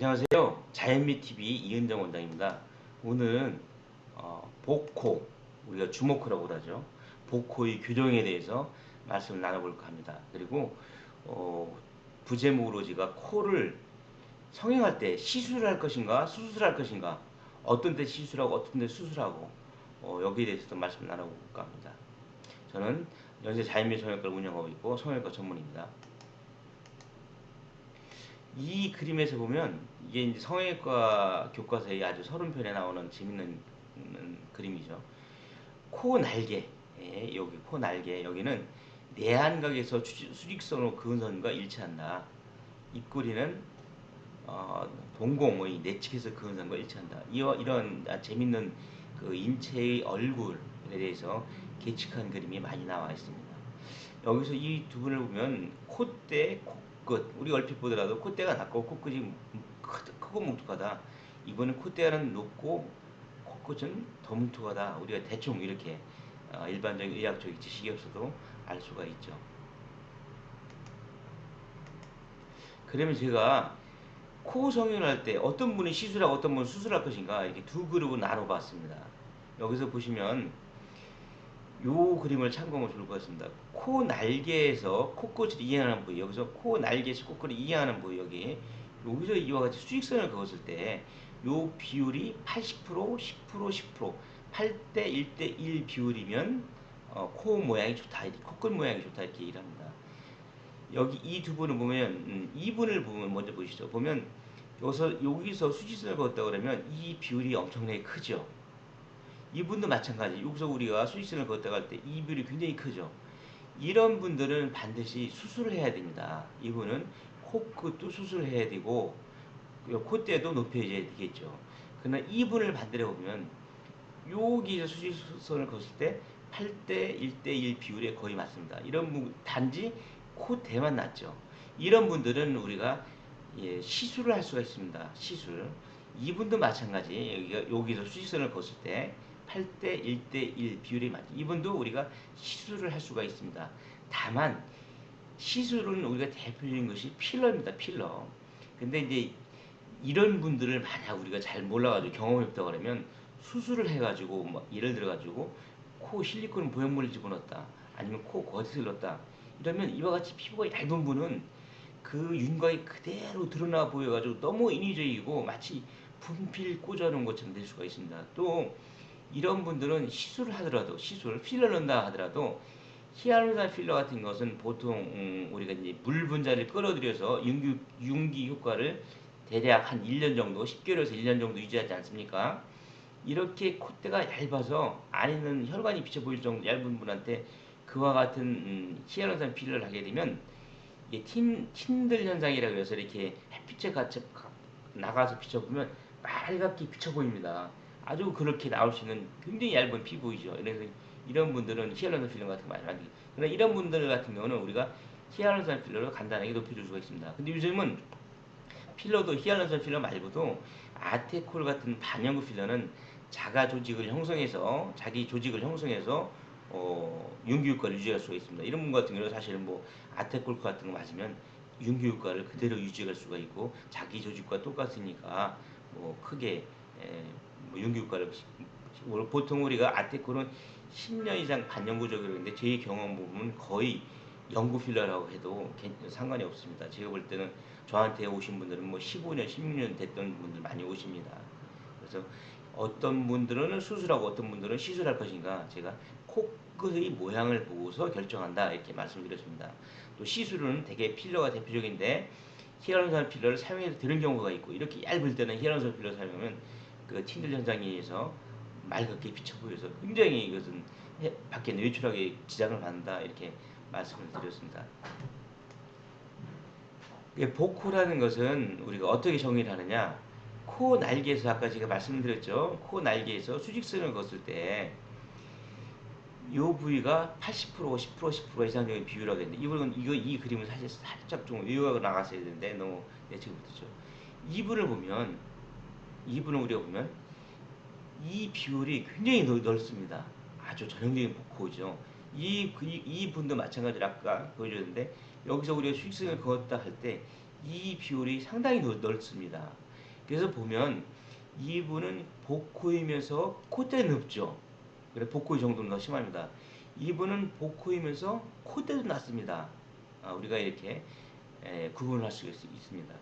안녕하세요. 자연미TV 이은정 원장입니다. 오늘은 복코, 우리가 주목코라고 하죠. 복코의 교정에 대해서 말씀을 나눠볼까 합니다. 그리고 어, 부제목으로 제가 코를 성형할 때 시술할 것인가 수술할 것인가, 어떤 때 시술하고 어떤 때 수술하고, 여기에 대해서도 말씀을 나눠볼까 합니다. 저는 연세 자연미 성형과를 운영하고 있고 성형외과 전문입니다. 이 그림에서 보면 이게 이제 성형외과 교과서에 아주 서론편에 나오는 재밌는 그림이죠. 코 날개, 여기 코 날개 여기는 내안각에서 수직선으로 그은 선과 일치한다. 입꼬리는 동공의 내측에서 그은 선과 일치한다. 이런 재밌는 그 인체의 얼굴에 대해서 계측한 그림이 많이 나와 있습니다. 여기서 이 두 분을 보면 콧대, 코끝, 우리 얼핏 보더라도 콧대가 낮고 코끝이 크고 뭉툭하다. 이번은 콧대는 높고 코끝은 더 뭉툭하다. 우리가 대충 이렇게 일반적인 의학적인 지식이 없어도 알 수가 있죠. 그러면 제가 코 성형할 때 어떤 분이 시술하고 어떤 분은 수술할 것인가, 이렇게 두 그룹을 나눠봤습니다. 여기서 보시면 요 그림을 참고하면 좋을 것 같습니다. 코 날개에서 코끝을 이해하는 부위, 여기서 코 날개에서 코끝을 이해하는 부위, 여기서 이와 같이 수직선을 그었을 때 요 비율이 80%, 10%, 10%, 8대 1대 1 비율이면 코 모양이 좋다, 코끝 모양이 좋다, 이렇게 얘기를 합니다. 여기 이 두 분을 보면, 이분을 보면, 먼저 보시죠. 보면 여기서 수직선을 그었다 그러면 이 비율이 엄청나게 크죠. 이분도 마찬가지. 여기서 우리가 수직선을 걷다가 할 때 이 비율이 굉장히 크죠. 이런 분들은 반드시 수술을 해야 됩니다. 이분은 코끝도 수술을 해야 되고 콧대도 높여줘야 되겠죠. 그러나 이분을 반대로 보면 여기서 수직선을 걷을 때 8대 1대 1 비율에 거의 맞습니다. 이런 분 단지 콧대만 낮죠. 이런 분들은 우리가 시술을 할 수가 있습니다. 시술. 이분도 마찬가지. 여기서 수직선을 걷을 때 8대 1대 1 비율이 맞죠. 이분도 우리가 시술을 할 수가 있습니다. 다만 시술은 우리가 대표적인 것이 필러입니다. 필러. 근데 이제 이런 분들을 만약 우리가 잘 몰라가지고 경험이 없다 그러면 수술을 해가지고 뭐 예를 들어가지고 코 실리콘 보형물을 집어넣었다, 아니면 코 거짓을 넣었다, 이러면 이와 같이 피부가 얇은 분은 그 윤곽이 그대로 드러나 보여가지고 너무 인위적이고 마치 분필 꽂아놓은 것처럼 될 수가 있습니다. 또 이런 분들은 시술을 하더라도, 필러를 넣는다 하더라도 히알루론 필러 같은 것은 보통 우리가 이제 물 분자를 끌어들여서 윤기 효과를 대략 한 1년 정도, 10개월에서 1년 정도 유지하지 않습니까? 이렇게 콧대가 얇아서 안에는 혈관이 비쳐 보일 정도 얇은 분한테 그와 같은 히알루론 필러를 하게 되면 이게 틴들 현상이라고 해서 이렇게 햇빛에 같이 나가서 비춰보면 빨갛게 비쳐 보입니다. 아주 그렇게 나올 수 있는 굉장히 얇은 피부이죠. 그래서 이런 분들은 히알루론 필러 같은 거 많이 만들죠. 그러나 이런 분들 같은 경우는 우리가 히알루론 필러로 간단하게 높여줄 수가 있습니다. 근데 요즘은 필러도 히알루론 필러 말고도 아테콜 같은 반영구 필러는 자가 조직을 형성해서, 자기 조직을 형성해서 윤기 효과를 유지할 수가 있습니다. 이런 분 같은 경우는 사실은 뭐 아테콜 같은 거 맞으면 윤기 효과를 그대로 유지할 수가 있고 자기 조직과 똑같으니까 뭐 크게 뭐 윤기 효과를, 보통 우리가 아테콜은 10년 이상 반영구적으로 했는데 제 경험 보면 거의 연구 필러라고 해도 상관이 없습니다. 제가 볼 때는 저한테 오신 분들은 뭐 15년, 16년 됐던 분들 많이 오십니다. 그래서 어떤 분들은 수술하고 어떤 분들은 시술할 것인가, 제가 코끝의 모양을 보고서 결정한다, 이렇게 말씀드렸습니다. 또 시술은 대개 필러가 대표적인데 히알루론 필러를 사용해서 되는 경우가 있고, 이렇게 얇을 때는 히알루론 필러 사용하면 그 틴들 현상에 의해서 맑게 비쳐 보여서 굉장히 이것은 밖에 내추럴하게 지장을 받는다, 이렇게 말씀을 드렸습니다. 복코라는 것은 우리가 어떻게 정의를 하느냐, 코 날개에서 아까 제가 말씀드렸죠. 코 날개에서 수직선을 걷을 때 이 부위가 80%, 10%, 10% 이상적인 비율이라고 했는데, 이 그림은 사실 살짝 좀 외곽으로 나갔어야 되는데 너무 예측 못했죠. 이분을 보면, 이분을 우리가 보면 이 비율이 굉장히 넓습니다. 아주 전형적인 복코죠. 이 분도 마찬가지로 아까 보여줬는데, 여기서 우리가 수직선을 그었다 할 때 이 비율이 상당히 넓습니다. 그래서 보면 이분은 복코이면서 콧대는 높죠. 그래 복코이 정도는 더 심합니다. 이분은 복코이면서 콧대도 낮습니다. 우리가 이렇게 구분을 할 수 있습니다.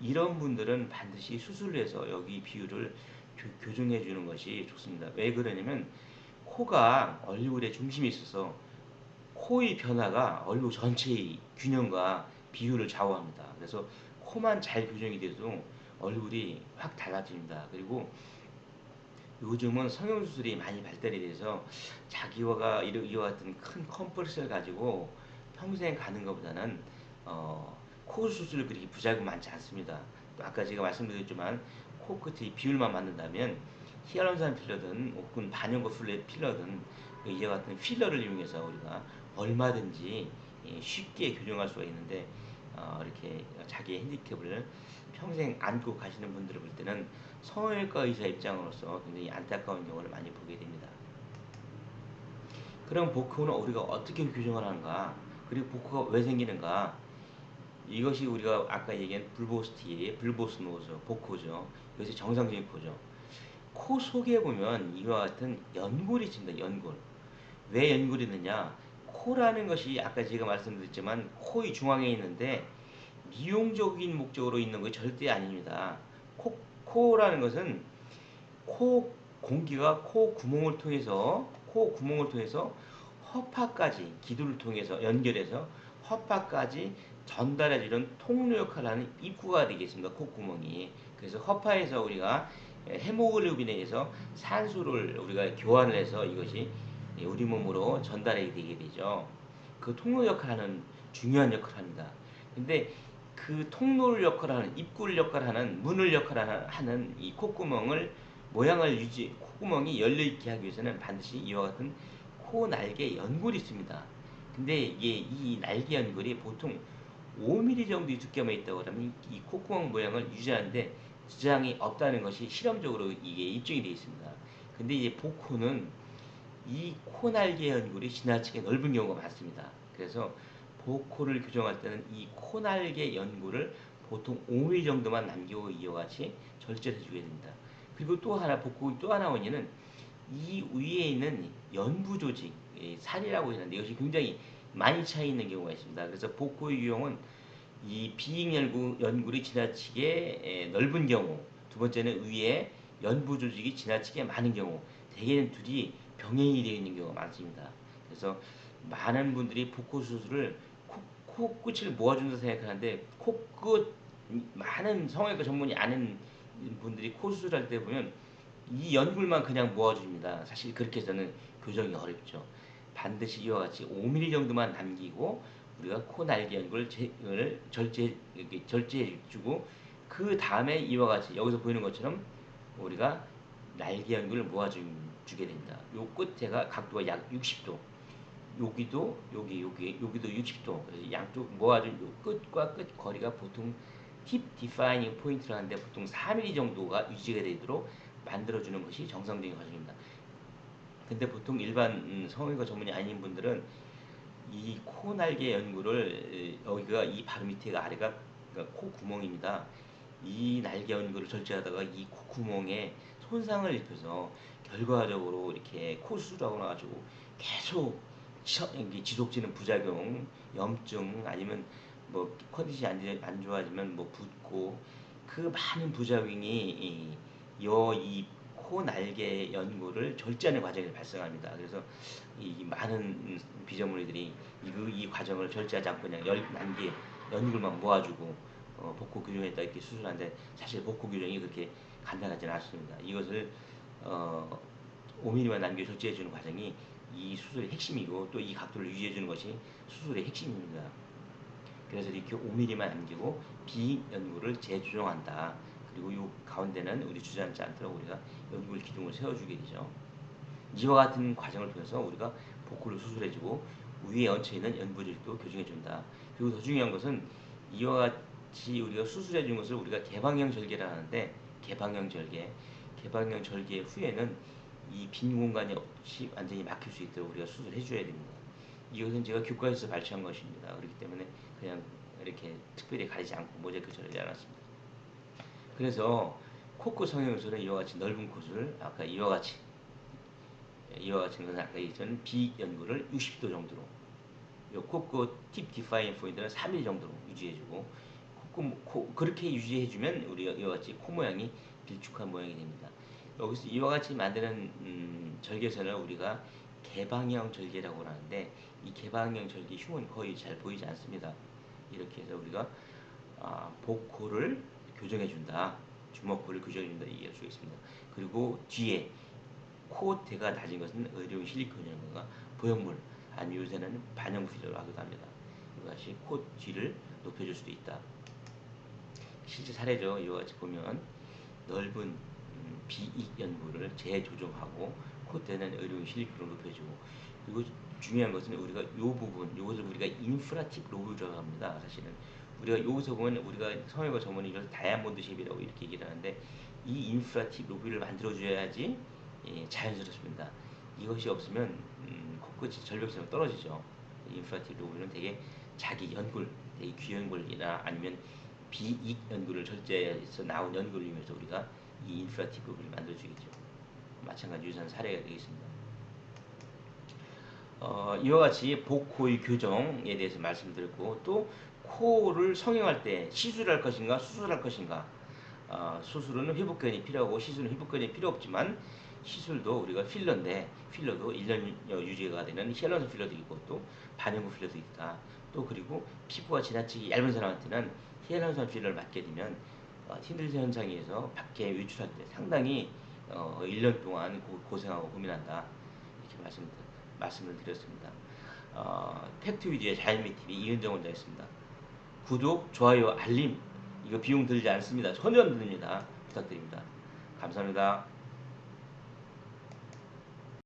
이런 분들은 반드시 수술을 해서 여기 비율을 교정해 주는 것이 좋습니다. 왜 그러냐면 코가 얼굴의 중심에 있어서 코의 변화가 얼굴 전체의 균형과 비율을 좌우합니다. 그래서 코만 잘 교정이 돼도 얼굴이 확 달라집니다. 그리고 요즘은 성형수술이 많이 발달이 돼서 자기와 이와 같은 큰 컴플렉스를 가지고 평생 가는 것보다는 코 수술 그렇게 부작용 많지 않습니다. 또 아까 제가 말씀드렸지만 코끝의 비율만 맞는다면 히알루론산 필러든 혹은 반영고 필러든 이와 같은 필러를 이용해서 우리가 얼마든지 쉽게 교정할 수가 있는데 이렇게 자기의 핸디캡을 평생 안고 가시는 분들을 볼 때는 성형외과 의사 입장으로서 굉장히 안타까운 경우를 많이 보게 됩니다. 그럼 복코는 우리가 어떻게 교정을 하는가? 그리고 복코가 왜 생기는가? 이것이 우리가 아까 얘기한 불보스티, 불보스노즈, 복코죠. 이것이 정상적인 코죠. 코 속에 보면 이와 같은 연골이 있습니다. 연골. 왜 연골이 있느냐? 코라는 것이 아까 제가 말씀드렸지만 코의 중앙에 있는데 미용적인 목적으로 있는 것이 절대 아닙니다. 코라는 것은 코 공기가 코 구멍을 통해서 허파까지 기두를 통해서 연결해서 허파까지 전달해주는 통로 역할을 하는 입구가 되겠습니다. 콧구멍이. 그래서 허파에서 우리가 헤모글로빈에 의해서 산소를 우리가 교환을 해서 이것이 우리 몸으로 전달이 되게 되죠. 그 통로 역할을 하는 중요한 역할을 합니다. 근데 그 통로를 역할하는 입구를 역할하는 문을 역할하는 이 콧구멍을 모양을 콧구멍이 열려있게 하기 위해서는 반드시 이와 같은 코 날개 연골이 있습니다. 근데 이게 이 날개 연골이 보통 5mm 정도 두께만 있다고 하면 이 콧구멍 모양을 유지하는데 지장이 없다는 것이 실험적으로 이게 입증이 되어 있습니다. 근데 이제 복코는 이 코날개 연골이 지나치게 넓은 경우가 많습니다. 그래서 복코를 교정할 때는 이 코날개 연골을 보통 5mm 정도만 남기고 이와 같이 절제해 주게 됩니다. 그리고 또 하나 복코의 또 하나 원인은 이 위에 있는 연부 조직, 살이라고 하는데 이것이 굉장히 많이 차 있는 경우가 있습니다. 그래서 복코의 유형은 이 비익 연골이 지나치게 넓은 경우, 두 번째는 위에 연부 조직이 지나치게 많은 경우, 대개는 둘이 병행이 되어 있는 경우가 많습니다. 그래서 많은 분들이 복코 수술을 코끝을 모아준다 생각하는데 코끝 많은 성형외과 전문이 아는 분들이 코 수술할 때 보면 이 연골만 그냥 모아줍니다. 사실 그렇게 해서는 교정이 어렵죠. 반드시 이와 같이 5mm 정도만 남기고 우리가 코 날개 연골을 절제해주고 그 다음에 이와 같이 여기서 보이는 것처럼 우리가 날개 연골을 모아주게 됩니다. 요 끝에가 각도가 약 60도. 여기도 60도. 그래서 양쪽 모아준 요 끝과 끝 거리가 보통 팁 디파이닝 포인트를 하는데 보통 4mm 정도가 유지가 되도록 만들어주는 것이 정상적인 과정입니다. 근데 보통 일반 성형외과 전문이 아닌 분들은 이 코 날개 연골을 여기가 이 바로 밑에가 아래가 그러니까 코 구멍입니다. 이 날개 연골을 절제하다가 이 코 구멍에 손상을 입혀서 결과적으로 이렇게 코 수술하고 나가지고 계속 지속되는 부작용, 염증 아니면 뭐 컨디션이 안 좋아지면 뭐 붓고 그 많은 부작용이 이 코 날개 연골을 절제하는 과정이 발생합니다. 그래서 이 많은 비전문의들이 이 과정을 절제하지 않고 그냥 난개 연골만 모아주고 복코 교정했다 이렇게 수술하는데 사실 복코 교정이 그렇게 간단하지는 않습니다. 이것을 5mm만 남겨 절제해주는 과정이 이 수술의 핵심이고 또 이 각도를 유지해주는 것이 수술의 핵심입니다. 그래서 이렇게 5mm만 남기고 비연골을 재조정한다. 그리고 이 가운데는 우리 주저앉지 않도록 우리가 연골 기둥을 세워주게 되죠. 이와 같은 과정을 통해서 우리가 복코를 수술해주고 위에 얹혀있는 연부질도 교정해준다. 그리고 더 중요한 것은 이와 같이 우리가 수술해준 것을 우리가 개방형 절개라 하는데 개방형 절개 후에는 이 빈 공간이 없이 완전히 막힐 수 있도록 우리가 수술해줘야 됩니다. 이것은 제가 교과에서 발췌한 것입니다. 그렇기 때문에 그냥 이렇게 특별히 가리지 않고 모자이크 처리하지 않았습니다. 그래서 코끝 성형수술은 이와 같이 넓은 코를 아까 이와 같이 것은 아까 얘기했던 비익 연구를 60도 정도로, 요 코끝 팁 디파인 포인트는 3mm 정도로 유지해주고, 그렇게 유지해주면 우리가 이와 같이 코 모양이 길쭉한 모양이 됩니다. 여기서 이와 같이 만드는 절개선을 우리가 개방형 절개라고 하는데, 이 개방형 절개 흉은 거의 잘 보이지 않습니다. 이렇게 해서 우리가 복코를 교정해준다, 주먹코를 교정해준다 얘기할 수 있습니다. 그리고 뒤에 코대가 낮은 것은 의료용 실리콘이라든가 보형물, 아니면 요새는 반영 필러로 하기도 합니다. 이것이 코 뒤를 높여줄 수도 있다. 실제 사례죠. 이와 같이 보면 넓은 비익 연부를 재조정하고 콧대는 의료용 실리콘으로 높여주고, 그리고 중요한 것은 우리가 이 부분, 이것을 우리가 인프라팁 로브라고 합니다. 사실은 우리가 여기서 보면 우리가 성형외과 전문의 이걸 다이아몬드 쉐입이라고 이렇게 얘기를 하는데, 이 인프라팁 로브를 만들어줘야지 자연스럽습니다. 이것이 없으면 코끝이 절벽처럼 떨어지죠. 인프라팁 로브는 되게 자기 연골, 되게 귀연골이나 아니면 비익 연골을 절제해서 나온 연골을 이용해서 우리가 이 인프라팁 로브를 만들어주겠죠. 마찬가지 유사한 사례가 되겠습니다. 이와 같이 복코의 교정에 대해서 말씀드렸고, 또 코를 성형할 때 시술할 것인가 수술할 것인가, 수술은 회복근이 필요하고 시술은 회복근이 필요 없지만, 시술도 우리가 필러인데 필러도 1년 유지가 되는 히알루론산 필러도 있고 또 반영구 필러도 있다. 또 그리고 피부가 지나치게 얇은 사람한테는 히알루론산 필러를 맞게 되면 틴들스 현상에서 밖에 외출할 때 상당히 1년 동안 고생하고 고민한다. 이렇게 말씀을 드렸습니다. 팩트 위주의 자연미 TV 이은정 원장이었습니다. 구독, 좋아요, 알림 이거 비용 들지 않습니다. 전혀 안 듭니다. 부탁드립니다. 감사합니다.